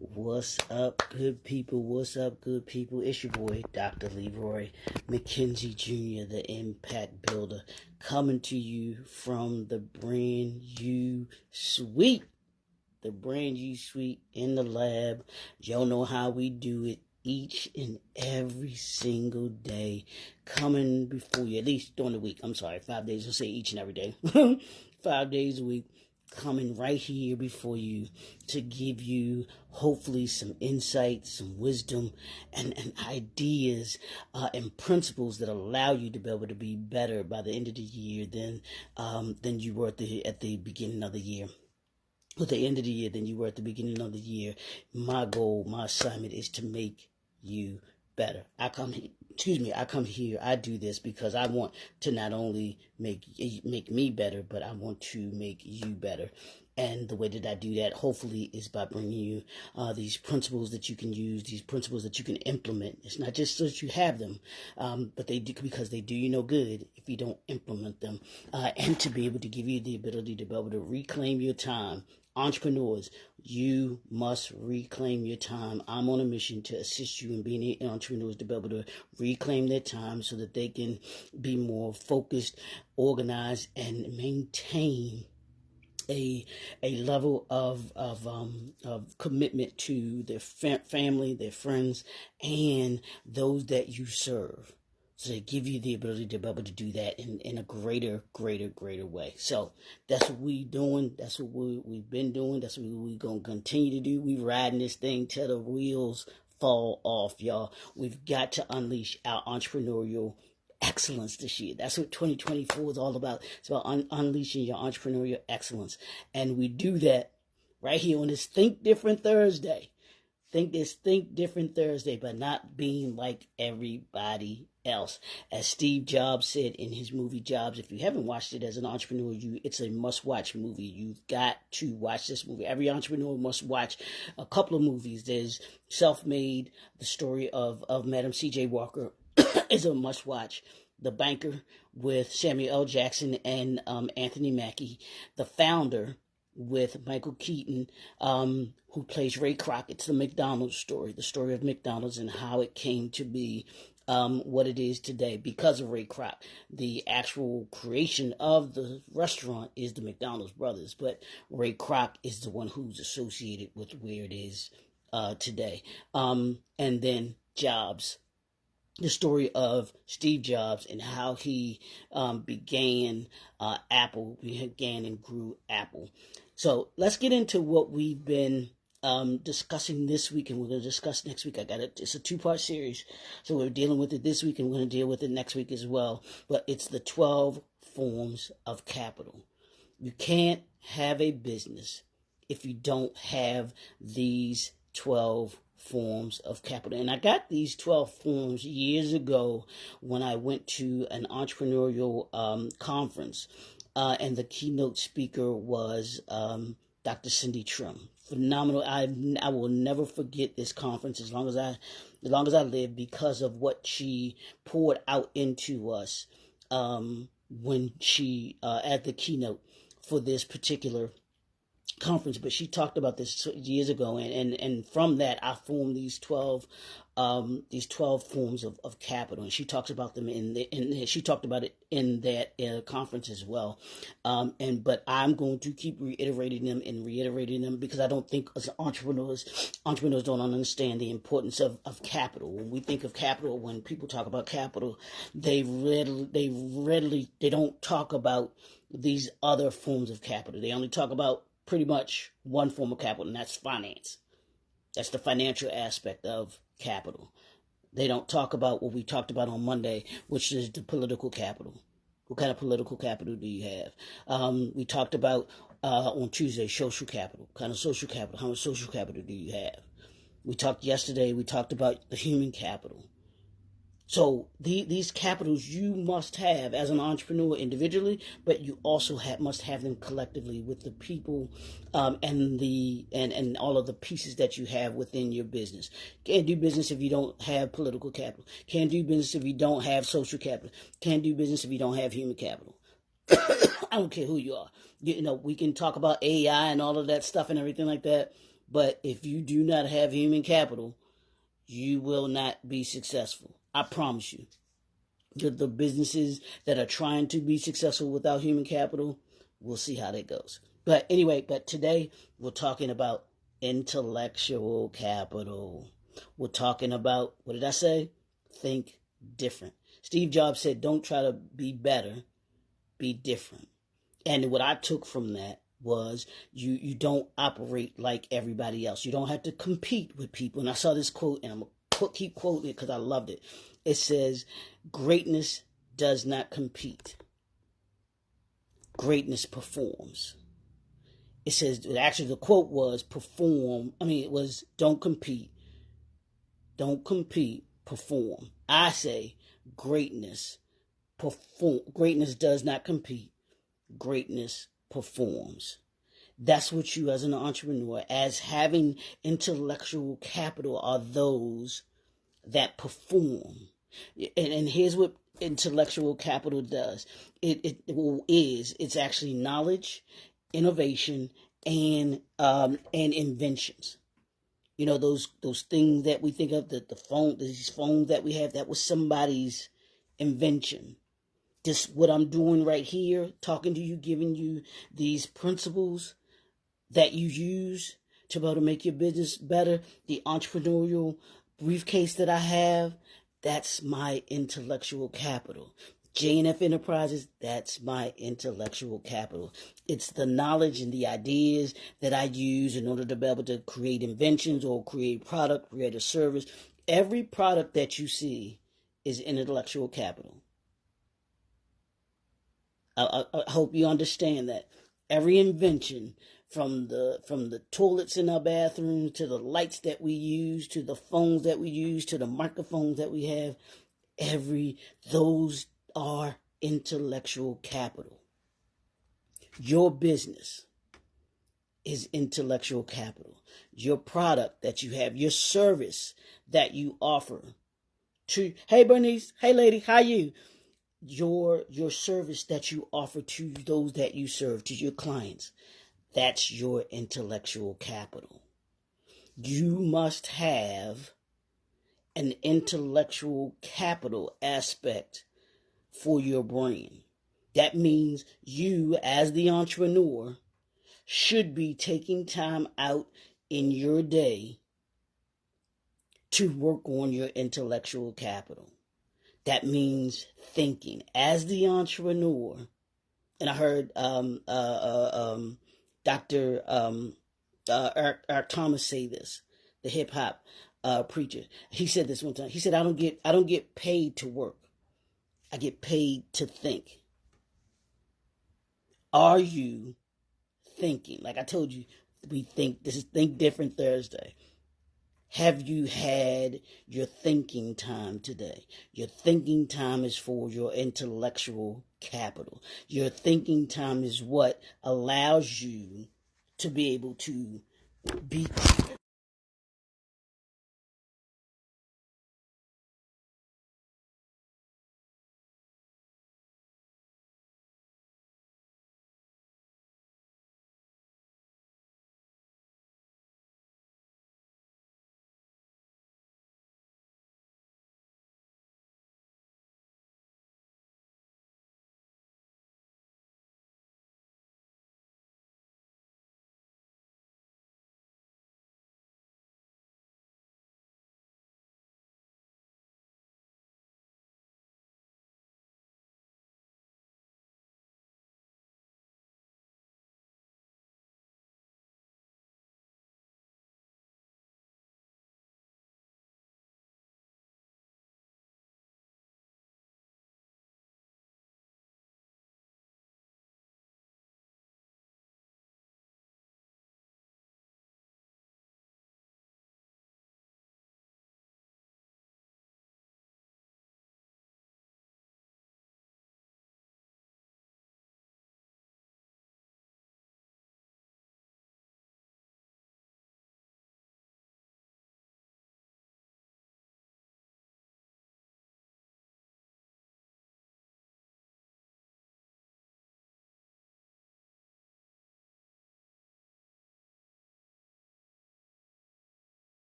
What's up, good people? What's up, good people? It's your boy, Dr. Leroy McKenzie Jr., the Impact Builder, coming to you from the brand new suite. The brand new suite in the lab. Y'all know how we do it each and every single day. Coming before you, at least during the week. I'm sorry, 5 days. I'll say each and every day. 5 days a week. Coming right here before you to give you hopefully some insight, some wisdom, and ideas and principles that allow you to be able to be better by the end of the year than you were at the beginning of the year. At the end of the year than you were at the beginning of the year. My goal, my assignment is to make you better. I come here, I do this because I want to not only make me better, but I want to make you better. And the way that I do that, hopefully, is by bringing you these principles that you can use, these principles that you can implement. It's not just so that you have them, but they do, because they do you no good if you don't implement them. And to be able to give you the ability to be able to reclaim your time. Entrepreneurs, you must reclaim your time. I'm on a mission to assist you in being entrepreneurs to be able to reclaim their time so that they can be more focused, organized, and maintain a level of commitment to their family, their friends, and those that you serve. So they give you the ability to be able to do that in a greater way. So that's what we're doing. That's what we've been doing. That's what we're going to continue to do. We're riding this thing till the wheels fall off, y'all. We've got to unleash our entrepreneurial excellence this year. That's what 2024 is all about. It's about unleashing your entrepreneurial excellence. And we do that right here on this Think Different Thursday. Think Different Thursday, but not being like everybody else. As Steve Jobs said in his movie Jobs, if you haven't watched it as an entrepreneur, it's a must-watch movie. You've got to watch this movie. Every entrepreneur must watch a couple of movies. There's Self-Made, the story of Madam C.J. Walker is a must-watch. The Banker with Samuel L. Jackson and Anthony Mackie. The Founder with Michael Keaton, who plays Ray Kroc. It's the McDonald's story, the story of McDonald's and how it came to be what it is today because of Ray Kroc. The actual creation of the restaurant is the McDonald's brothers, but Ray Kroc is the one who's associated with where it is today. And then Jobs. The story of Steve Jobs and how he began and grew Apple. So let's get into what we've been discussing this week, and we're going to discuss next week. It's a 2-part series, so we're dealing with it this week, and we're going to deal with it next week as well. But it's the 12 forms of capital. You can't have a business if you don't have these 12 forms of capital. And I got these 12 forms years ago when I went to an entrepreneurial conference, and the keynote speaker was Dr. Cindy Trim. Phenomenal. I will never forget this conference as long as I live, because of what she poured out into us when she at the keynote for this particular conference. But she talked about this years ago, and from that I formed these 12 forms of capital, and she talks about them she talked about it in that conference as well. But I'm going to keep reiterating them because I don't think as entrepreneurs don't understand the importance of capital. When we think of capital, when people talk about capital, they don't talk about these other forms of capital. They only talk about pretty much one form of capital, and that's finance. That's the financial aspect of capital. They don't talk about what we talked about on Monday, which is the political capital. What kind of political capital do you have? We talked about on Tuesday, social capital. What kind of social capital? How much social capital do you have? We talked about the human capital. So these capitals you must have as an entrepreneur individually, but you also must have them collectively with the people and all of the pieces that you have within your business. Can't do business if you don't have political capital. Can't do business if you don't have social capital. Can't do business if you don't have human capital. I don't care who you are. We can talk about AI and all of that stuff and everything like that. But if you do not have human capital, you will not be successful. I promise you. The businesses that are trying to be successful without human capital, we'll see how that goes. But anyway, today we're talking about intellectual capital. We're talking about, what did I say? Think different. Steve Jobs said, don't try to be better, be different. And what I took from that was you don't operate like everybody else. You don't have to compete with people. And I saw this quote, and I'm going to keep quoting it because I loved it. It says, greatness does not compete. Greatness performs. It says, actually the quote was don't compete. Don't compete, perform. I say greatness does not compete. Greatness performs. That's what you as an entrepreneur, as having intellectual capital, are those that perform. And here's what intellectual capital does. It's actually knowledge, innovation, and inventions. You know, those things that we think of, these phones that we have, that was somebody's invention. This, what I'm doing right here, talking to you, giving you these principles that you use to be able to make your business better, the entrepreneurial briefcase that I have, that's my intellectual capital. J&F Enterprises, that's my intellectual capital. It's the knowledge and the ideas that I use in order to be able to create inventions or create product, create a service. Every product that you see is intellectual capital. I hope you understand that. Every invention, from the toilets in our bathrooms, to the lights that we use, to the phones that we use, to the microphones that we have, those are intellectual capital. Your business is intellectual capital. Your product that you have, your service that you offer to, hey Bernice, hey lady, how you? Your service that you offer to those that you serve, to your clients, that's your intellectual capital. You must have an intellectual capital aspect for your brand. That means you, as the entrepreneur, should be taking time out in your day to work on your intellectual capital. That means thinking. As the entrepreneur, and I heard Dr. Eric Thomas say this, the hip hop preacher. He said this one time. He said, "I don't get paid to work. I get paid to think." Are you thinking? Like I told you, this is Think Different Thursday. Have you had your thinking time today? Your thinking time is for your intellectual capital. Your thinking time is what allows you to be able to be